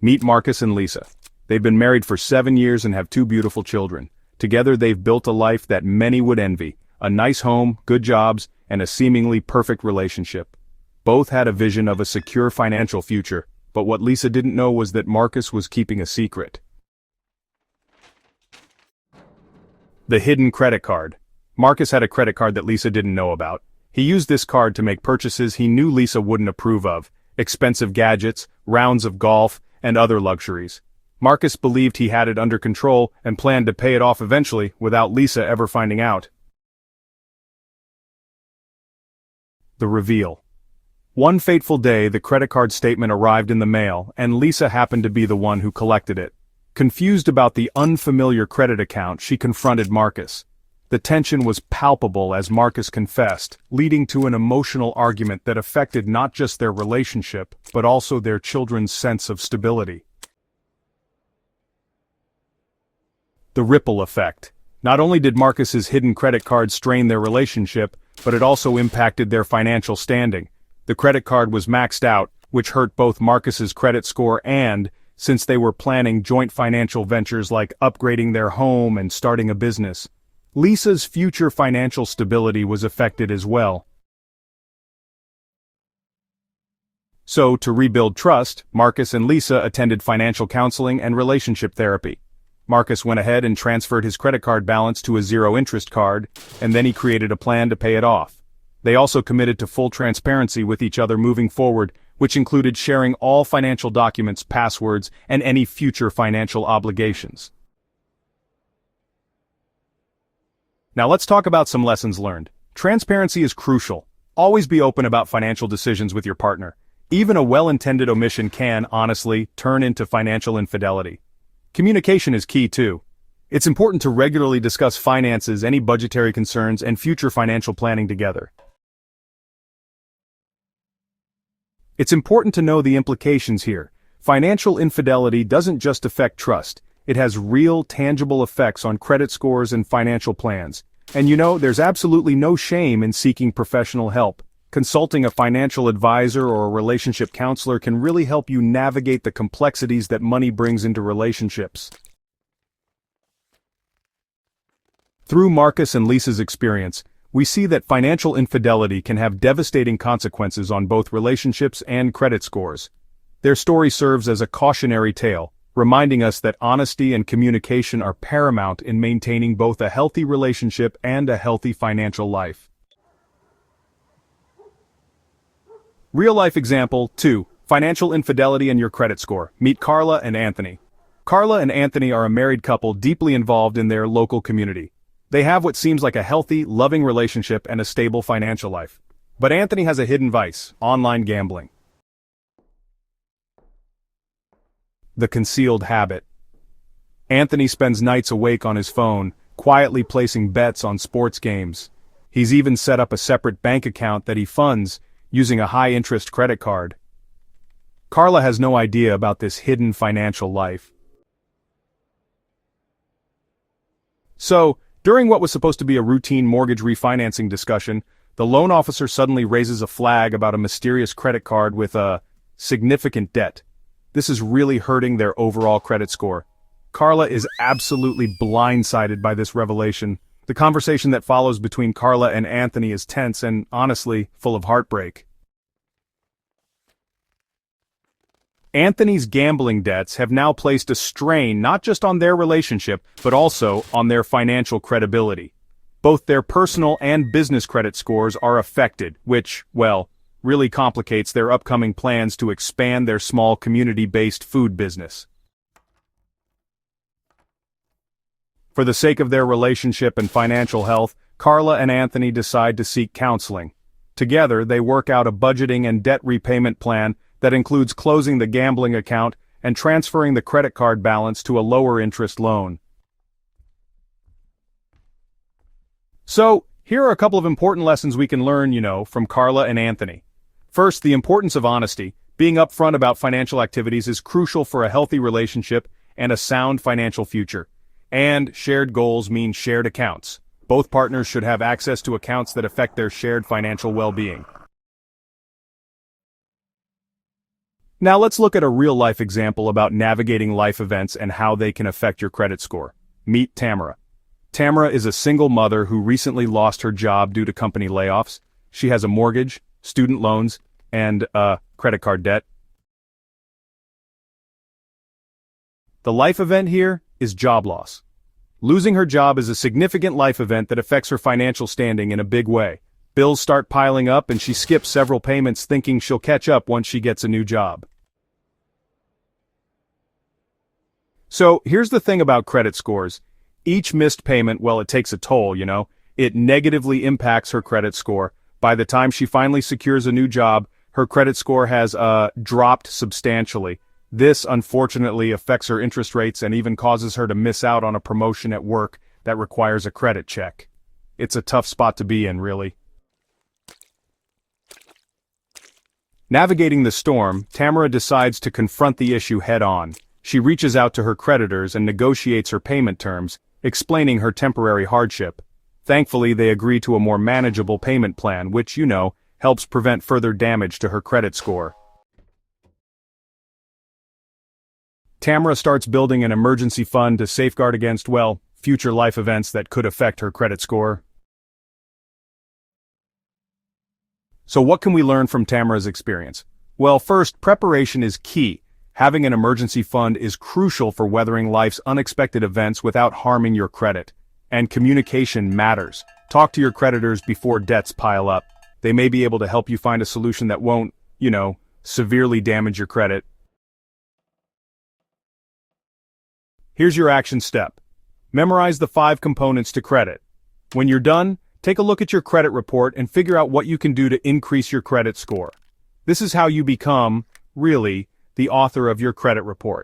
Meet Marcus and Lisa. They've been married for 7 years and have 2 beautiful children. Together they've built a life that many would envy, a nice home, good jobs, and a seemingly perfect relationship. Both had a vision of a secure financial future, but what Lisa didn't know was that Marcus was keeping a secret. The hidden credit card. Marcus had a credit card that Lisa didn't know about. He used this card to make purchases he knew Lisa wouldn't approve of, expensive gadgets, rounds of golf, and other luxuries. Marcus believed he had it under control and planned to pay it off eventually without Lisa ever finding out. The reveal. One fateful day, the credit card statement arrived in the mail, and Lisa happened to be the one who collected it. Confused about the unfamiliar credit account, she confronted Marcus. The tension was palpable as Marcus confessed, leading to an emotional argument that affected not just their relationship, but also their children's sense of stability. The ripple effect. Not only did Marcus's hidden credit card strain their relationship, but it also impacted their financial standing. The credit card was maxed out, which hurt both Marcus's credit score and, since they were planning joint financial ventures like upgrading their home and starting a business, Lisa's future financial stability was affected as well. So, to rebuild trust, Marcus and Lisa attended financial counseling and relationship therapy. Marcus went ahead and transferred his credit card balance to a zero-interest card, and then he created a plan to pay it off. They also committed to full transparency with each other moving forward, which included sharing all financial documents, passwords, and any future financial obligations. Now let's talk about some lessons learned. Transparency is crucial. Always be open about financial decisions with your partner. Even a well-intended omission can, honestly, turn into financial infidelity. Communication is key too. It's important to regularly discuss finances, any budgetary concerns, and future financial planning together. It's important to know the implications here. Financial infidelity doesn't just affect trust. It has real, tangible effects on credit scores and financial plans. And there's absolutely no shame in seeking professional help. Consulting a financial advisor or a relationship counselor can really help you navigate the complexities that money brings into relationships. Through Marcus and Lisa's experience, we see that financial infidelity can have devastating consequences on both relationships and credit scores. Their story serves as a cautionary tale, reminding us that honesty and communication are paramount in maintaining both a healthy relationship and a healthy financial life. Real-life example 2. Financial infidelity and your credit score. Meet Carla and Anthony. Carla and Anthony are a married couple deeply involved in their local community. They have what seems like a healthy, loving relationship and a stable financial life. But Anthony has a hidden vice: online gambling. The concealed habit. Anthony spends nights awake on his phone, quietly placing bets on sports games. He's even set up a separate bank account that he funds using a high-interest credit card. Carla has no idea about this hidden financial life. So, during what was supposed to be a routine mortgage refinancing discussion, the loan officer suddenly raises a flag about a mysterious credit card with a significant debt. This is really hurting their overall credit score. Carla is absolutely blindsided by this revelation. The conversation that follows between Carla and Anthony is tense and, honestly, full of heartbreak. Anthony's gambling debts have now placed a strain not just on their relationship, but also on their financial credibility. Both their personal and business credit scores are affected, which, really complicates their upcoming plans to expand their small community-based food business. For the sake of their relationship and financial health, Carla and Anthony decide to seek counseling. Together, they work out a budgeting and debt repayment plan that includes closing the gambling account and transferring the credit card balance to a lower-interest loan. So, here are a couple of important lessons we can learn, from Carla and Anthony. First, the importance of honesty. Being upfront about financial activities is crucial for a healthy relationship and a sound financial future. And shared goals mean shared accounts. Both partners should have access to accounts that affect their shared financial well-being. Now let's look at a real-life example about navigating life events and how they can affect your credit score. Meet Tamara. Tamara is a single mother who recently lost her job due to company layoffs. She has a mortgage, student loans, and, credit card debt. The life event here is job loss. Losing her job is a significant life event that affects her financial standing in a big way. Bills start piling up and she skips several payments thinking she'll catch up once she gets a new job. So, here's the thing about credit scores. Each missed payment, well, it takes a toll, It negatively impacts her credit score. By the time she finally secures a new job, her credit score has, dropped substantially. This, unfortunately, affects her interest rates and even causes her to miss out on a promotion at work that requires a credit check. It's a tough spot to be in, really. Navigating the storm, Tamara decides to confront the issue head-on. She reaches out to her creditors and negotiates her payment terms, explaining her temporary hardship. Thankfully, they agree to a more manageable payment plan, which, helps prevent further damage to her credit score. Tamara starts building an emergency fund to safeguard against, future life events that could affect her credit score. So what can we learn from Tamara's experience? Well, first, preparation is key. Having an emergency fund is crucial for weathering life's unexpected events without harming your credit. And communication matters. Talk to your creditors before debts pile up. They may be able to help you find a solution that won't, severely damage your credit. Here's your action step. Memorize the 5 components to credit. When you're done, take a look at your credit report and figure out what you can do to increase your credit score. This is how you become, really, the author of your credit report.